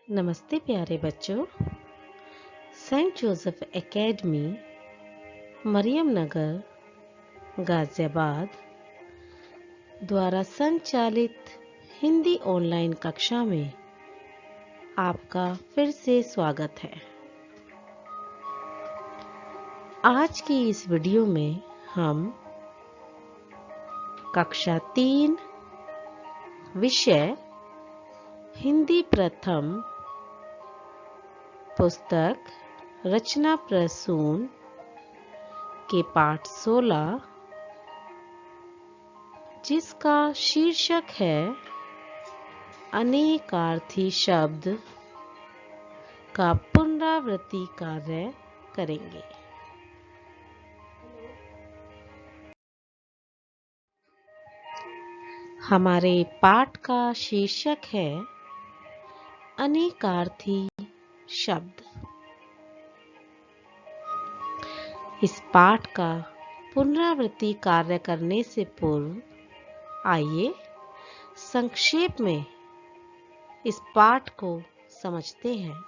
नमस्ते प्यारे बच्चों। सेंट जोसेफ एकेडमी, मरियम नगर, गाजियाबाद द्वारा संचालित हिंदी ऑनलाइन कक्षा में आपका फिर से स्वागत है। आज की इस वीडियो में हम कक्षा 3 विषय हिंदी प्रथम पुस्तक रचना प्रसून के पाठ 16 जिसका शीर्षक है अनेकार्थी शब्द का पुनरावृत्ति कार्य करेंगे। हमारे पाठ का शीर्षक है अनेकार्थी शब्द। इस पाठ का पुनरावृत्ति कार्य करने से पूर्व आइए संक्षेप में इस पाठ को समझते हैं।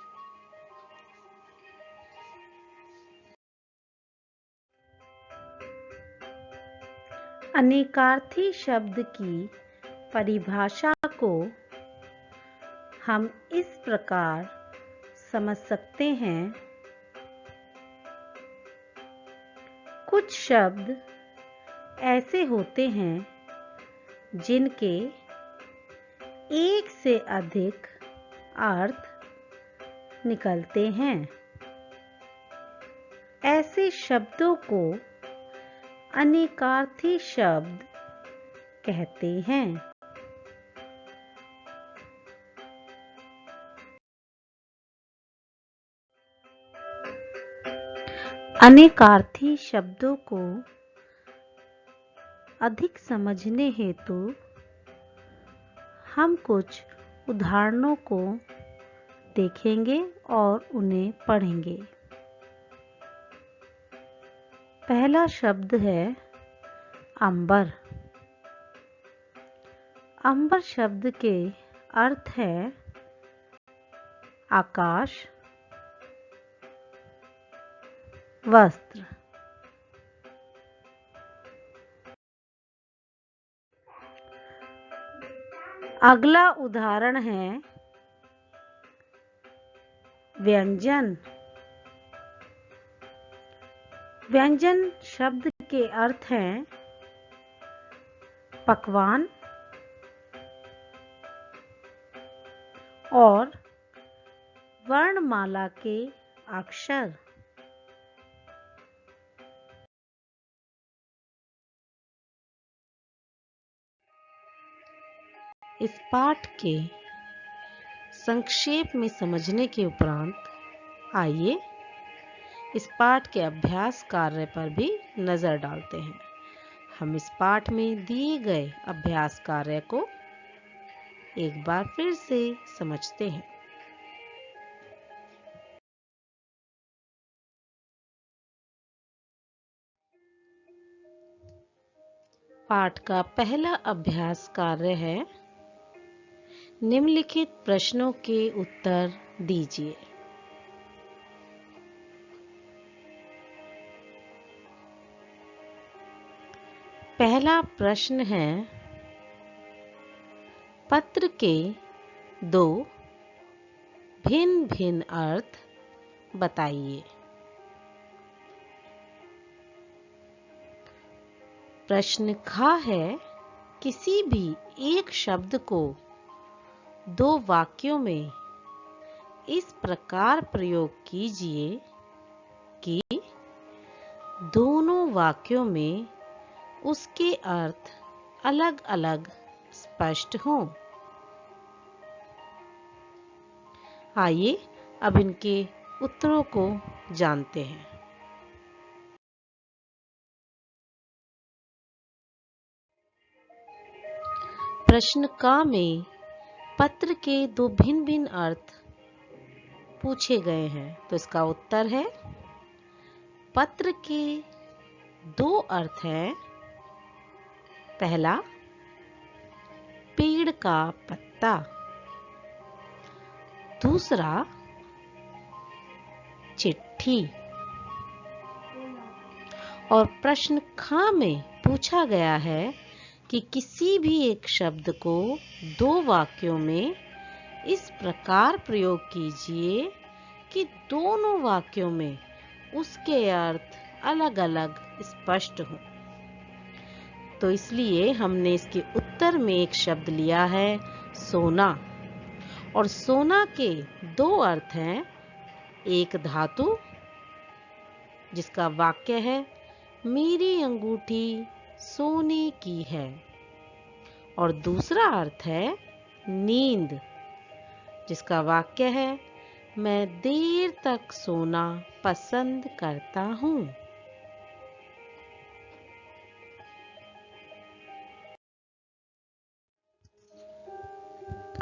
अनेकार्थी शब्द की परिभाषा को हम इस प्रकार समझ सकते हैं। कुछ शब्द ऐसे होते हैं जिनके एक से अधिक अर्थ निकलते हैं। ऐसे शब्दों को अनेकार्थी शब्द कहते हैं। अनेकार्थी शब्दों को अधिक समझने हेतु हम कुछ उदाहरणों को देखेंगे और उन्हें पढ़ेंगे। पहला शब्द है अंबर। अंबर शब्द के अर्थ है आकाश, वस्त्र। अगला उदाहरण है व्यंजन। व्यंजन शब्द के अर्थ हैं पकवान और वर्णमाला के अक्षर। इस पाठ के संक्षेप में समझने के उपरांत आइए इस पाठ के अभ्यास कार्य पर भी नजर डालते हैं। हम इस पाठ में दिए गए अभ्यास कार्य को एक बार फिर से समझते हैं। पाठ का पहला अभ्यास कार्य है निम्नलिखित प्रश्नों के उत्तर दीजिए। पहला प्रश्न है पत्र के दो भिन्न भिन्न अर्थ बताइए। प्रश्न खा है किसी भी एक शब्द को दो वाक्यों में इस प्रकार प्रयोग कीजिए कि दोनों वाक्यों में उसके अर्थ अलग अलग स्पष्ट हों। आइए अब इनके उत्तरों को जानते हैं। प्रश्न का में पत्र के दो भिन्न भिन्न अर्थ पूछे गए हैं, तो इसका उत्तर है पत्र के दो अर्थ हैं। पहला पेड़ का पत्ता दूसरा चिट्ठी। और प्रश्न ख में पूछा गया है कि किसी भी एक शब्द को दो वाक्यों में इस प्रकार प्रयोग कीजिए कि दोनों वाक्यों में उसके अर्थ अलग अलग स्पष्ट हों। तो इसलिए हमने इसके उत्तर में एक शब्द लिया है सोना। और सोना के दो अर्थ हैं, एक धातु जिसका वाक्य है मेरी अंगूठी सोने की है, और दूसरा अर्थ है नींद जिसका वाक्य है मैं देर तक सोना पसंद करता हूँ।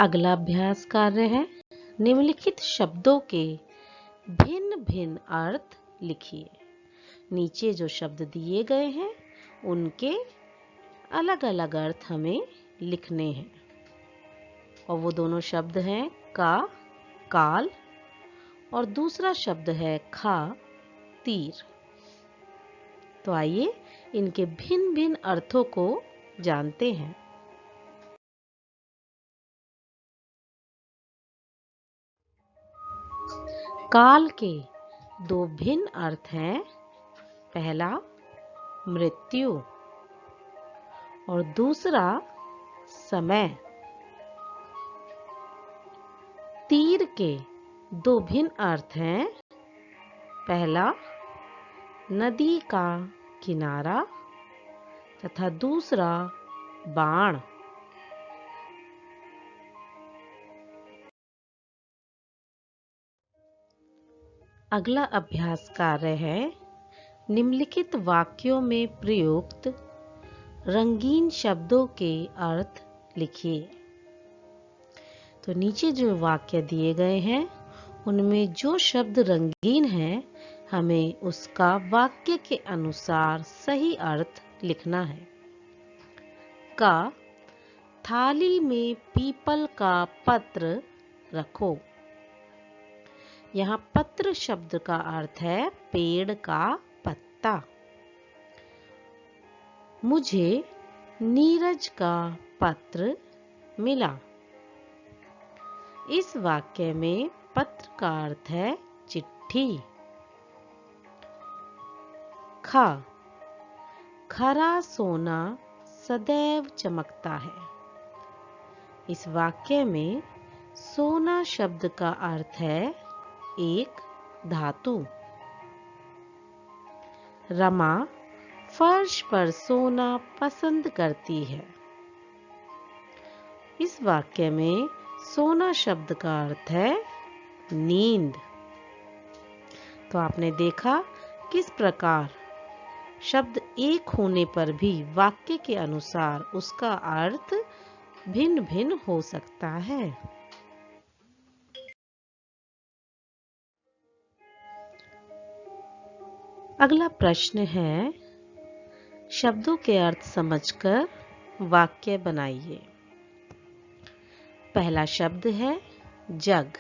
अगला अभ्यास कार्य है निम्नलिखित शब्दों के भिन्न भिन्न अर्थ लिखिए। नीचे जो शब्द दिए गए हैं उनके अलग अलग अर्थ हमें लिखने हैं, और वो दोनों शब्द हैं का काल और दूसरा शब्द है खा तीर। तो आइए इनके भिन्न भिन्न अर्थों को जानते हैं। काल के दो भिन्न अर्थ हैं, पहला मृत्यु और दूसरा समय। तीर के दो भिन्न अर्थ हैं, पहला नदी का किनारा तथा दूसरा बाण। अगला अभ्यास कार्य है निम्नलिखित वाक्यों में प्रयुक्त रंगीन शब्दों के अर्थ लिखिए। तो नीचे जो वाक्य दिए गए हैं उनमें जो शब्द रंगीन है हमें उसका वाक्य के अनुसार सही अर्थ लिखना है। का थाली में पीपल का पत्र रखो। यहाँ पत्र शब्द का अर्थ है पेड़ का पत्ता। मुझे नीरज का पत्र मिला। इस वाक्य में पत्र का अर्थ है चिट्ठी। खा खरा सोना सदैव चमकता है। इस वाक्य में सोना शब्द का अर्थ है एक धातु। रमा फर्श पर सोना पसंद करती है। इस वाक्य में सोना शब्द का अर्थ है नींद। तो आपने देखा किस प्रकार शब्द एक होने पर भी वाक्य के अनुसार उसका अर्थ भिन्न भिन्न हो सकता है। अगला प्रश्न है शब्दों के अर्थ समझकर वाक्य बनाइए। पहला शब्द है जग,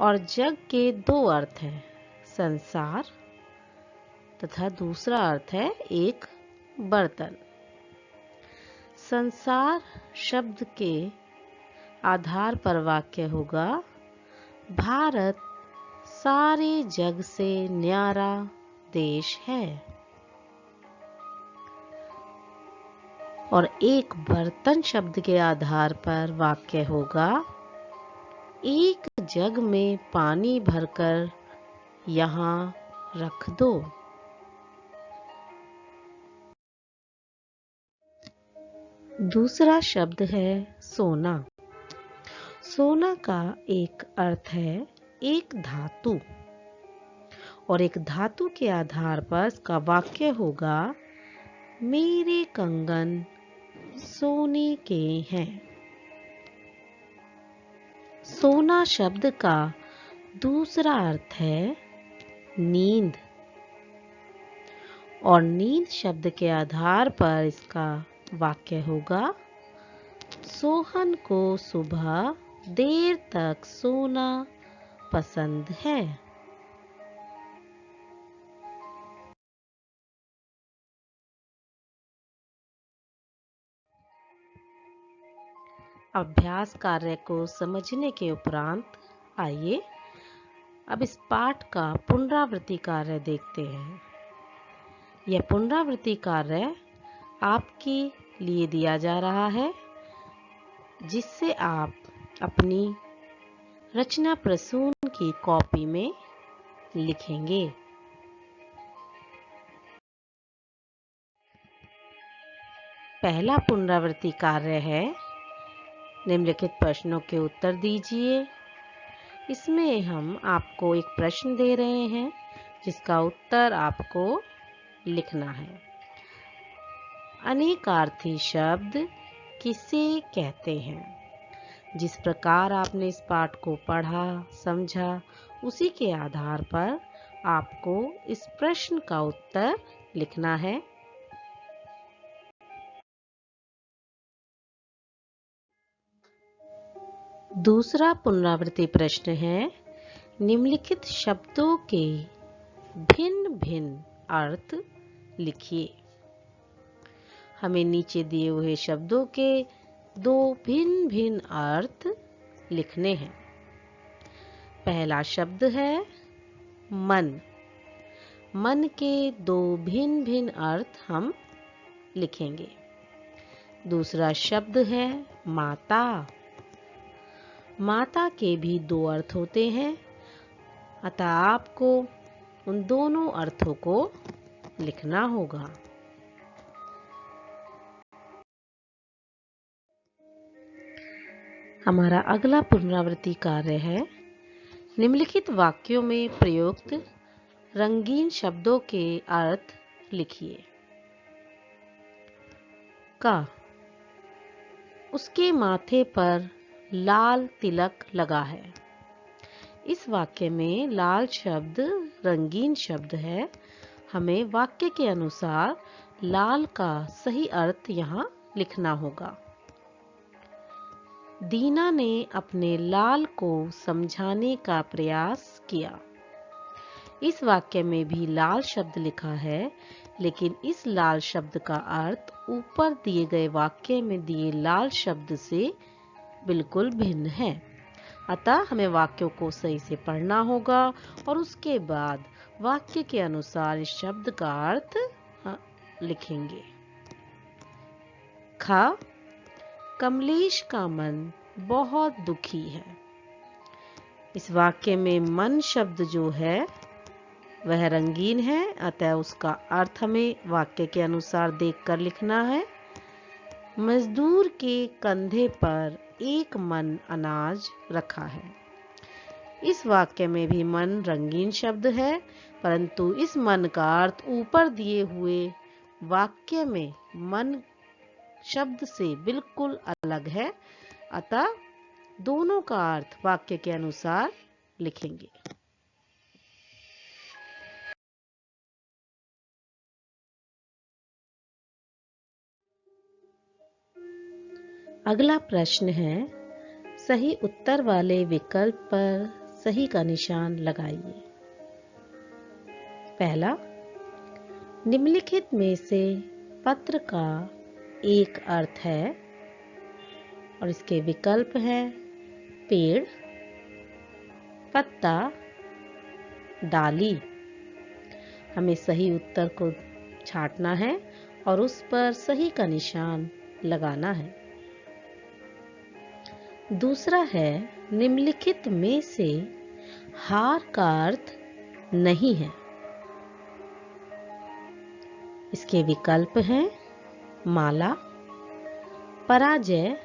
और जग के दो अर्थ हैं, संसार तथा दूसरा अर्थ है एक बर्तन। संसार शब्द के आधार पर वाक्य होगा भारत सारे जग से न्यारा देश है। और एक बर्तन शब्द के आधार पर वाक्य होगा एक जग में पानी भरकर यहाँ रख दो। दूसरा शब्द है सोना। सोना का एक अर्थ है एक धातु, और एक धातु के आधार पर इसका वाक्य होगा मेरे कंगन सोने के हैं। सोना शब्द का दूसरा अर्थ है नींद, और नींद शब्द के आधार पर इसका वाक्य होगा सोहन को सुबह देर तक सोना पसंद है। अभ्यास कार्य को समझने के उपरांत आइए अब इस पाठ का पुनरावृत्ति कार्य देखते हैं। यह पुनरावृत्ति कार्य आपके लिए दिया जा रहा है, जिससे आप अपनी रचना प्रसून की कॉपी में लिखेंगे। पहला पुनरावृत्ति कार्य है, निम्नलिखित प्रश्नों के उत्तर दीजिए। इसमें हम आपको एक प्रश्न दे रहे हैं जिसका उत्तर आपको लिखना है। अनेकार्थी शब्द किसे कहते हैं? जिस प्रकार आपने इस पाठ को पढ़ा, समझा, उसी के आधार पर आपको इस प्रश्न का उत्तर लिखना है। दूसरा पुनरावृत्ति प्रश्न है, निम्नलिखित शब्दों के भिन्न भिन्न अर्थ लिखिए। हमें नीचे दिए हुए शब्दों के दो भिन्न भिन्न अर्थ लिखने हैं। पहला शब्द है मन। मन के दो भिन्न भिन्न अर्थ हम लिखेंगे। दूसरा शब्द है माता। माता के भी दो अर्थ होते हैं, अतः आपको उन दोनों अर्थों को लिखना होगा। हमारा अगला पुनरावृत्ति कार्य है, निम्नलिखित वाक्यों में प्रयुक्त रंगीन शब्दों के अर्थ लिखिए। का, उसके माथे पर लाल तिलक लगा है। इस वाक्य में लाल शब्द रंगीन शब्द है। हमें वाक्य के अनुसार लाल का सही अर्थ यहाँ लिखना होगा। दीना ने अपने लाल को समझाने का प्रयास किया। इस वाक्य में भी लाल शब्द लिखा है, लेकिन इस लाल शब्द का अर्थ ऊपर दिए गए वाक्य में दिए लाल शब्द से बिल्कुल भिन्न है। अतः हमें वाक्यों को सही से पढ़ना होगा और उसके बाद वाक्य के अनुसार इस शब्द का अर्थ लिखेंगे। ख, कमलेश का मन बहुत दुखी है। इस वाक्य में मन शब्द जो है वह रंगीन है, अतः उसका अर्थ हमें वाक्य के अनुसार देखकर लिखना है। मजदूर के कंधे पर एक मन अनाज रखा है। इस वाक्य में भी मन रंगीन शब्द है, परंतु इस मन का अर्थ ऊपर दिए हुए वाक्य में मन शब्द से बिल्कुल अलग है, अतः दोनों का अर्थ वाक्य के अनुसार लिखेंगे। अगला प्रश्न है, सही उत्तर वाले विकल्प पर सही का निशान लगाइए। पहला, निम्नलिखित में से पत्र का एक अर्थ है और इसके विकल्प हैं पेड़, पत्ता, डाली। हमें सही उत्तर को छांटना है और उस पर सही का निशान लगाना है। दूसरा है, निम्नलिखित में से हार का अर्थ नहीं है। इसके विकल्प हैं माला, पराजय,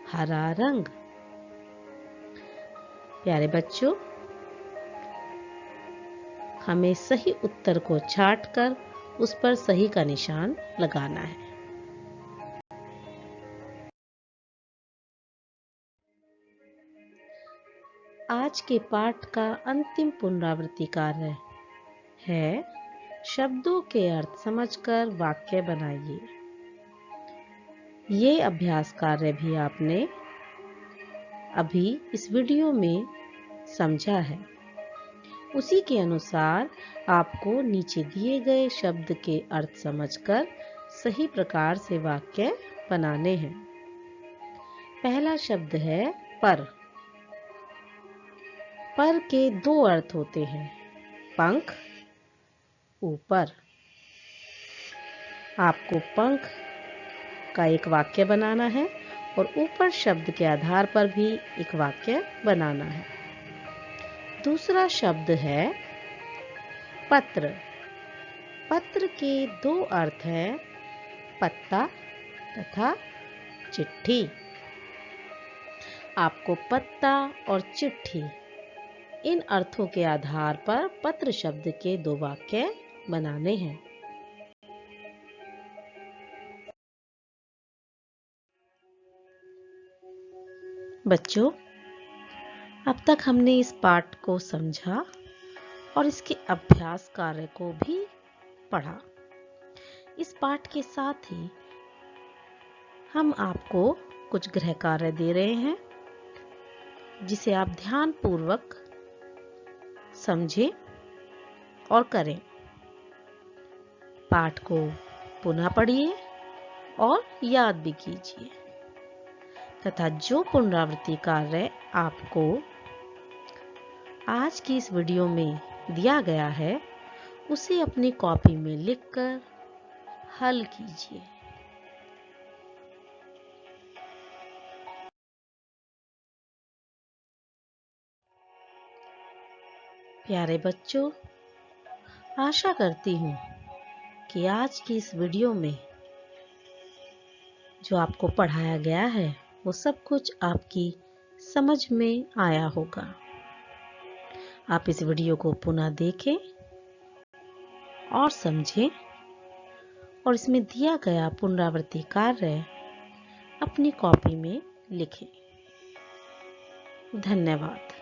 हरा रंग। प्यारे बच्चों, हमें सही उत्तर को छांटकर उस पर सही का निशान लगाना है। आज के पाठ का अंतिम पुनरावृत्ति कार्य है, शब्दों के अर्थ समझकर वाक्य बनाइए। ये अभ्यास कार्य भी आपने अभी इस वीडियो में समझा है, उसी के अनुसार आपको नीचे दिए गए शब्द के अर्थ समझकर सही प्रकार से वाक्य बनाने हैं। पहला शब्द है पर। पर के दो अर्थ होते हैं, पंख, ऊपर। आपको पंख का एक वाक्य बनाना है और ऊपर शब्द के आधार पर भी एक वाक्य बनाना है। दूसरा शब्द है पत्र। पत्र के दो अर्थ हैं, पत्ता तथा चिट्ठी। आपको पत्ता और चिट्ठी इन अर्थों के आधार पर पत्र शब्द के दो वाक्य बनाने हैं। बच्चों, अब तक हमने इस पाठ को समझा और इसके अभ्यास कार्य को भी पढ़ा। इस पाठ के साथ ही हम आपको कुछ गृह कार्य दे रहे हैं, जिसे आप ध्यान पूर्वक समझें और करें। पाठ को पुनः पढ़िए और याद भी कीजिए तथा जो पुनरावृत्ति कार्य आपको आज की इस वीडियो में दिया गया है उसे अपनी कॉपी में लिखकर हल कीजिए। प्यारे बच्चों, आशा करती हूँ कि आज की इस वीडियो में जो आपको पढ़ाया गया है वो सब कुछ आपकी समझ में आया होगा। आप इस वीडियो को पुनः देखें और समझें और इसमें दिया गया पुनरावृत्ति कार्य अपनी कॉपी में लिखें। धन्यवाद।